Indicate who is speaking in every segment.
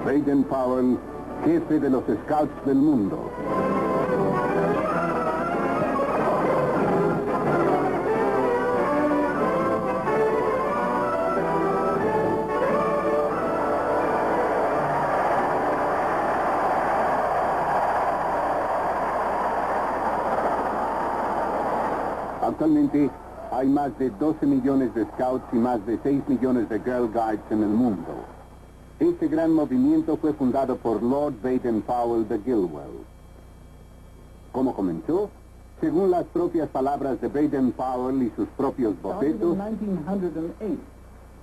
Speaker 1: Baden-Powell, jefe de los Scouts del mundo. Actualmente hay más de 12 millones de Scouts y más de 6 millones de Girl Guides en el mundo. Este gran movimiento fue fundado por Lord Baden-Powell de Gilwell. ¿Cómo comenzó? Según las propias palabras de Baden-Powell y sus propios bocetos,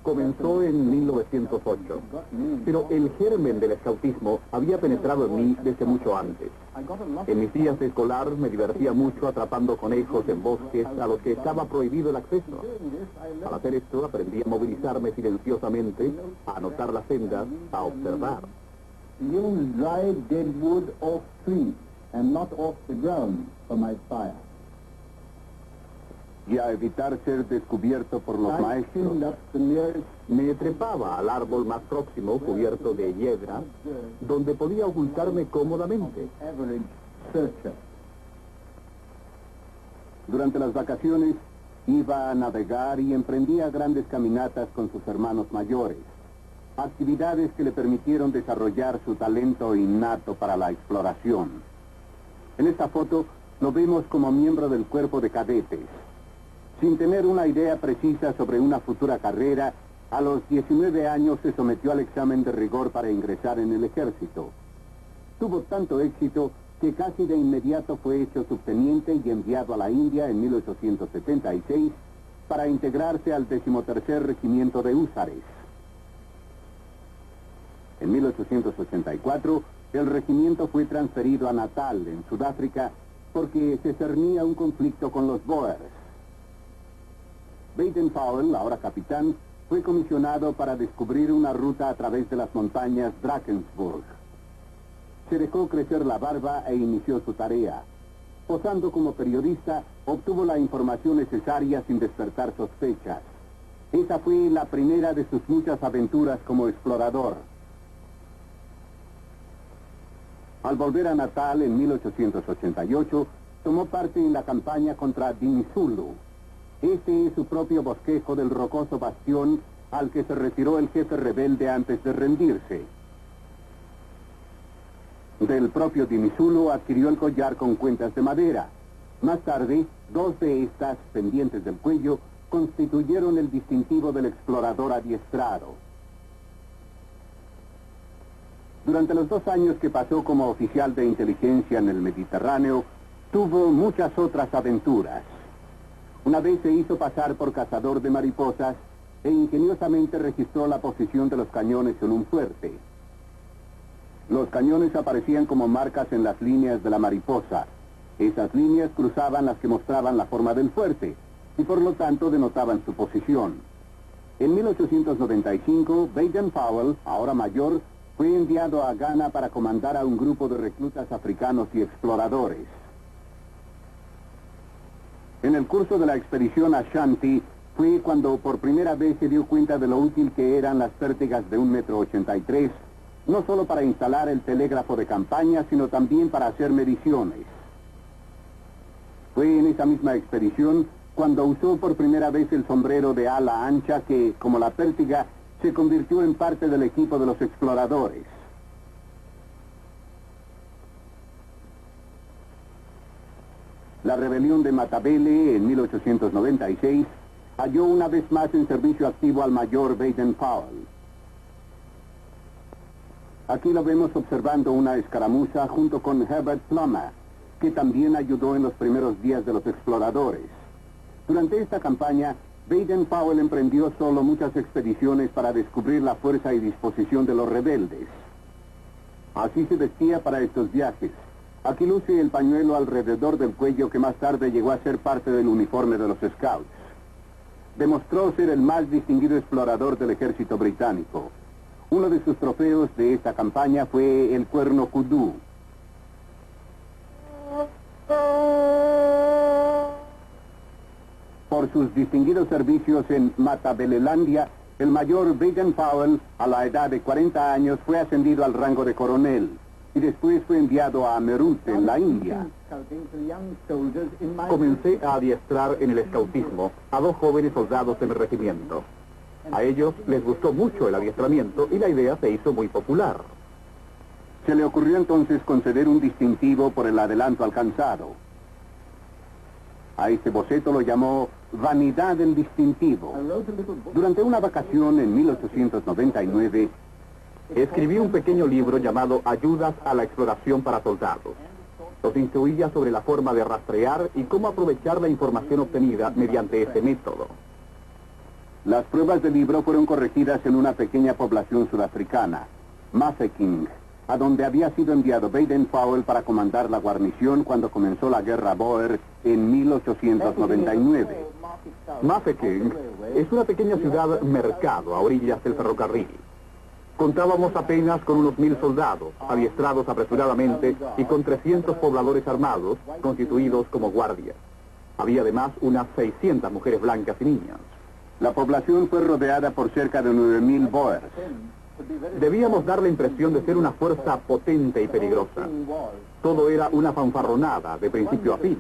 Speaker 1: comenzó en 1908, pero el germen del escautismo había penetrado en mí desde mucho antes. En mis días de escolar me divertía mucho atrapando conejos en bosques a los que estaba prohibido el acceso. Al hacer esto aprendí a movilizarme silenciosamente, a anotar las sendas, a observar.
Speaker 2: Use dry dead wood off trees and not off the ground for my fire.
Speaker 1: Y a evitar ser descubierto por los maestros, me trepaba al árbol más próximo cubierto de hiedra, donde podía ocultarme cómodamente. Durante las vacaciones iba a navegar y emprendía grandes caminatas con sus hermanos mayores, actividades que le permitieron desarrollar su talento innato para la exploración. En esta foto lo vemos como miembro del cuerpo de cadetes. Sin tener una idea precisa sobre una futura carrera, a los 19 años se sometió al examen de rigor para ingresar en el ejército. Tuvo tanto éxito que casi de inmediato fue hecho subteniente y enviado a la India en 1876 para integrarse al 13º Regimiento de Húsares. En 1884, el regimiento fue transferido a Natal, en Sudáfrica, porque se cernía un conflicto con los Boers. Baden-Powell, ahora capitán, fue comisionado para descubrir una ruta a través de las montañas Drakensberg. Se dejó crecer la barba e inició su tarea. Posando como periodista, obtuvo la información necesaria sin despertar sospechas. Esa fue la primera de sus muchas aventuras como explorador. Al volver a Natal en 1888, tomó parte en la campaña contra Dinizulu. Este es su propio bosquejo del rocoso bastión al que se retiró el jefe rebelde antes de rendirse. Del propio Dinizulu adquirió el collar con cuentas de madera. Más tarde, 2 de estas, pendientes del cuello, constituyeron el distintivo del explorador adiestrado. Durante los 2 años que pasó como oficial de inteligencia en el Mediterráneo, tuvo muchas otras aventuras. Una vez se hizo pasar por cazador de mariposas e ingeniosamente registró la posición de los cañones en un fuerte. Los cañones aparecían como marcas en las líneas de la mariposa. Esas líneas cruzaban las que mostraban la forma del fuerte y por lo tanto denotaban su posición. En 1895, Baden-Powell, ahora mayor, fue enviado a Ghana para comandar a un grupo de reclutas africanos y exploradores. En el curso de la expedición a Ashanti fue cuando por primera vez se dio cuenta de lo útil que eran las pértigas de 1,83 m, no solo para instalar el telégrafo de campaña, sino también para hacer mediciones. Fue en esa misma expedición cuando usó por primera vez el sombrero de ala ancha que, como la pértiga, se convirtió en parte del equipo de los exploradores. La rebelión de Matabele en 1896 halló una vez más en servicio activo al mayor Baden-Powell. Aquí lo vemos observando una escaramuza junto con Herbert Plummer, que también ayudó en los primeros días de los exploradores. Durante esta campaña, Baden-Powell emprendió solo muchas expediciones para descubrir la fuerza y disposición de los rebeldes. Así se vestía para estos viajes. Aquí luce el pañuelo alrededor del cuello que más tarde llegó a ser parte del uniforme de los Scouts. Demostró ser el más distinguido explorador del ejército británico. Uno de sus trofeos de esta campaña fue el cuerno kudú. Por sus distinguidos servicios en Matabelelandia, el mayor Baden-Powell, a la edad de 40 años, fue ascendido al rango de coronel y después fue enviado a Meerut, en la India.
Speaker 3: Comencé a adiestrar en el escautismo a 2 jóvenes soldados del regimiento. A ellos les gustó mucho el adiestramiento y la idea se hizo muy popular.
Speaker 1: Se le ocurrió entonces conceder un distintivo por el adelanto alcanzado. A este boceto lo llamó Vanidad del Distintivo. Durante una vacación en 1899,
Speaker 3: escribí un pequeño libro llamado Ayudas a la exploración para soldados. Los instruía sobre la forma de rastrear y cómo aprovechar la información obtenida mediante este método.
Speaker 1: Las pruebas del libro fueron corregidas en una pequeña población sudafricana, Mafeking, a donde había sido enviado Baden-Powell para comandar la guarnición cuando comenzó la guerra Boer en 1899.
Speaker 3: Mafeking es una pequeña ciudad mercado a orillas del ferrocarril. Contábamos apenas con unos 1000 soldados, adiestrados apresuradamente y con 300 pobladores armados, constituidos como guardias. Había además unas 600 mujeres blancas y niñas.
Speaker 1: La población fue rodeada por cerca de 9000 Boers.
Speaker 3: Debíamos dar la impresión de ser una fuerza potente y peligrosa. Todo era una fanfarronada, de principio a fin.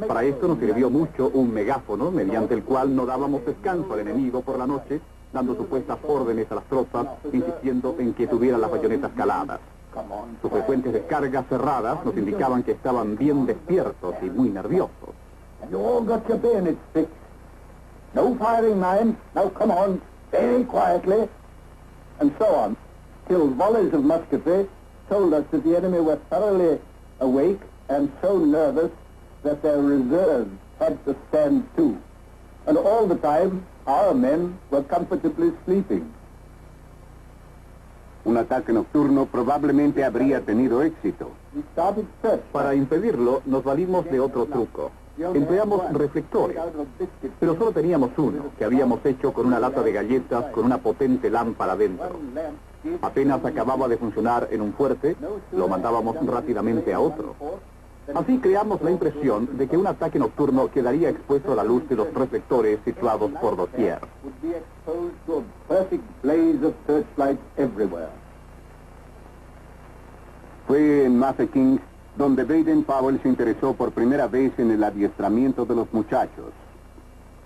Speaker 3: Para esto nos sirvió mucho un megáfono, mediante el cual no dábamos descanso al enemigo por la noche, dando supuestas órdenes a las tropas, insistiendo en que tuvieran las bayonetas caladas. Sus frecuentes descargas cerradas nos indicaban que estaban bien despiertos y muy nerviosos.
Speaker 2: You all got your bayonets fixed. No firing, man. Now come on, very quietly. And so on, till volleys of musketry told us that the enemy were thoroughly awake and so nervous that their reserves had to stand to. And all the time, our men were comfortably sleeping.
Speaker 1: Un ataque nocturno probablemente habría tenido éxito.
Speaker 2: We started search.
Speaker 3: Para impedirlo, nos valimos de otro truco. Empleamos reflectores, pero solo teníamos uno, que habíamos hecho con una lata de galletas con una potente lámpara dentro. Apenas acababa de funcionar en un fuerte, lo mandábamos rápidamente a otro. Así creamos la impresión de que un ataque nocturno quedaría expuesto a la luz de los reflectores situados por doquier.
Speaker 1: Fue en Mafeking donde Baden-Powell se interesó por primera vez en el adiestramiento de los muchachos.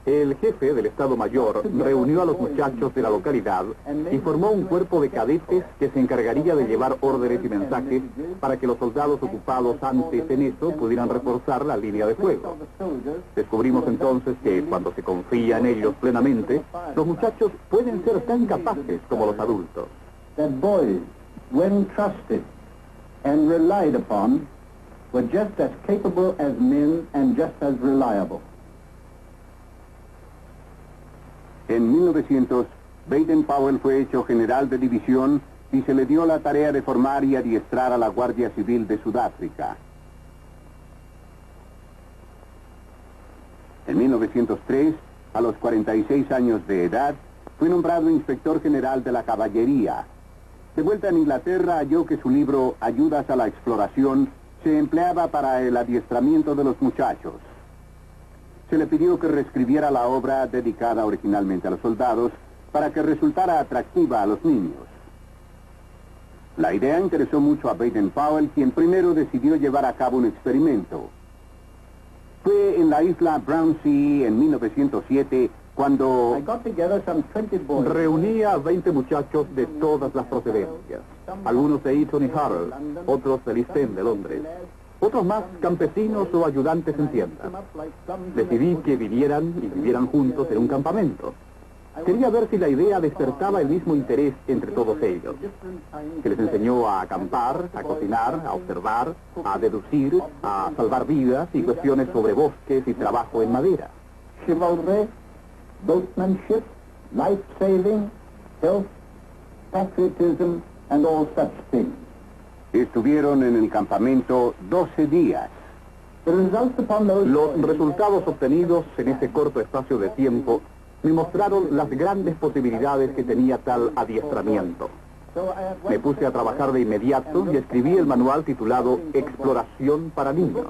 Speaker 3: El jefe del Estado Mayor reunió a los muchachos de la localidad y formó un cuerpo de cadetes que se encargaría de llevar órdenes y mensajes para que los soldados ocupados antes en eso pudieran reforzar la línea de fuego. Descubrimos entonces que cuando se confía en ellos plenamente, los muchachos pueden ser tan capaces como los adultos.
Speaker 2: That boys, when trusted and relied upon, were just as capable as men and just as reliable.
Speaker 1: En 1900, Baden-Powell fue hecho general de división y se le dio la tarea de formar y adiestrar a la Guardia Civil de Sudáfrica. En 1903, a los 46 años de edad, fue nombrado inspector general de la caballería. De vuelta en Inglaterra, halló que su libro Ayudas a la exploración se empleaba para el adiestramiento de los muchachos. Se le pidió que reescribiera la obra dedicada originalmente a los soldados para que resultara atractiva a los niños. La idea interesó mucho a Baden-Powell, quien primero decidió llevar a cabo un experimento. Fue en la isla Brownsea en 1907 cuando
Speaker 2: I got together some 20 boys.
Speaker 3: Reunía a 20 muchachos de todas las procedencias, algunos de Eton y Harrow, otros del East End de Londres, otros más campesinos o ayudantes en tiendas. Decidí que vivieran juntos en un campamento. Quería ver si la idea despertaba el mismo interés entre todos ellos. Se les enseñó a acampar, a cocinar, a observar, a deducir, a salvar vidas y cuestiones sobre bosques y trabajo en madera.
Speaker 2: Chivalry, boatmanship, life-saving, health, patriotism, and all such things.
Speaker 1: estuvieron en el campamento 12 días.
Speaker 2: The results upon those
Speaker 3: Los resultados obtenidos en ese corto espacio de tiempo me mostraron las grandes posibilidades que tenía tal adiestramiento. Me puse a trabajar de inmediato y escribí el manual titulado Exploración para niños.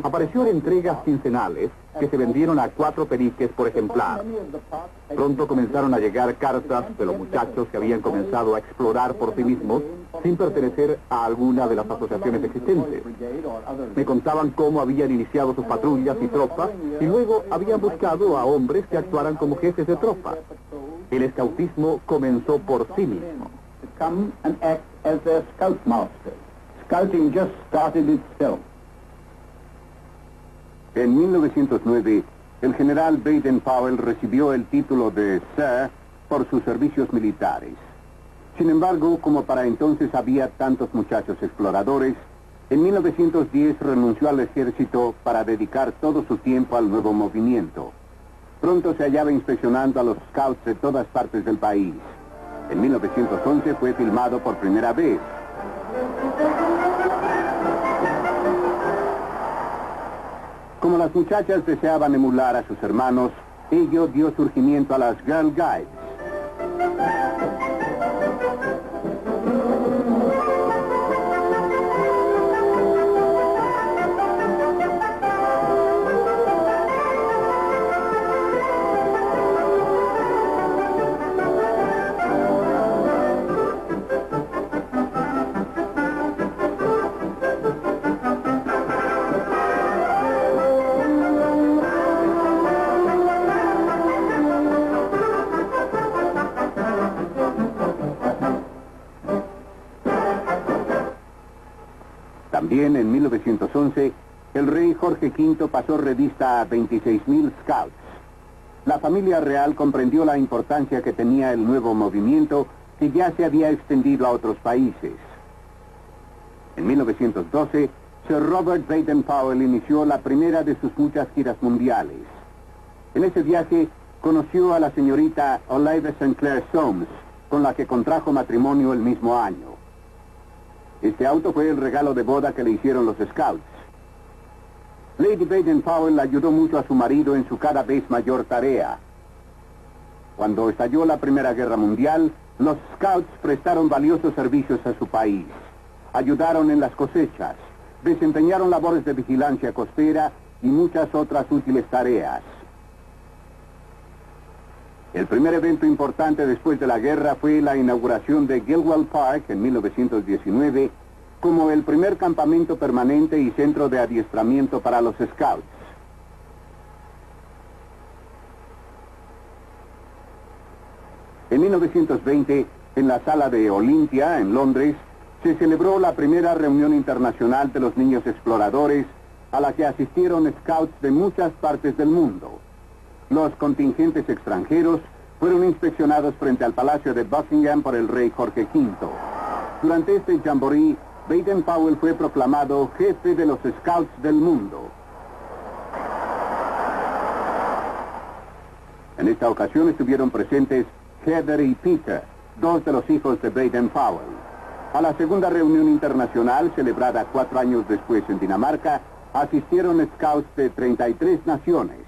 Speaker 3: Apareció en entregas quincenales que se vendieron a 4 peniques por ejemplar. Pronto comenzaron a llegar cartas de los muchachos que habían comenzado a explorar por sí mismos sin pertenecer a alguna de las asociaciones existentes. Me contaban cómo habían iniciado sus patrullas y tropas y luego habían buscado a hombres que actuaran como jefes de tropa. El escautismo comenzó por sí mismo.
Speaker 2: Come and act as their scoutmaster. Scouting just started itself.
Speaker 1: En 1909, el general Baden-Powell recibió el título de Sir por sus servicios militares. Sin embargo, como para entonces había tantos muchachos exploradores, en 1910 renunció al ejército para dedicar todo su tiempo al nuevo movimiento. Pronto se hallaba inspeccionando a los scouts de todas partes del país. En 1911 fue filmado por primera vez. Como las muchachas deseaban emular a sus hermanos, ello dio surgimiento a las Girl Guides. También en 1911, el rey Jorge V pasó revista a 26,000 scouts. La familia real comprendió la importancia que tenía el nuevo movimiento que ya se había extendido a otros países. En 1912, Sir Robert Baden-Powell inició la primera de sus muchas giras mundiales. En ese viaje conoció a la señorita Olive St. Clair Soames, con la que contrajo matrimonio el mismo año. Este auto fue el regalo de boda que le hicieron los scouts. Lady Baden-Powell ayudó mucho a su marido en su cada vez mayor tarea. Cuando estalló la Primera Guerra Mundial, los scouts prestaron valiosos servicios a su país. Ayudaron en las cosechas, desempeñaron labores de vigilancia costera y muchas otras útiles tareas. El primer evento importante después de la guerra fue la inauguración de Gilwell Park en 1919 como el primer campamento permanente y centro de adiestramiento para los scouts. En 1920, en la sala de Olympia, en Londres, se celebró la primera reunión internacional de los niños exploradores a la que asistieron scouts de muchas partes del mundo. Los contingentes extranjeros fueron inspeccionados frente al Palacio de Buckingham por el rey Jorge V. Durante este jamboree, Baden-Powell fue proclamado jefe de los scouts del mundo. En esta ocasión estuvieron presentes Heather y Peter, 2 de los hijos de Baden-Powell. A la segunda reunión internacional, celebrada 4 años después en Dinamarca, asistieron scouts de 33 naciones.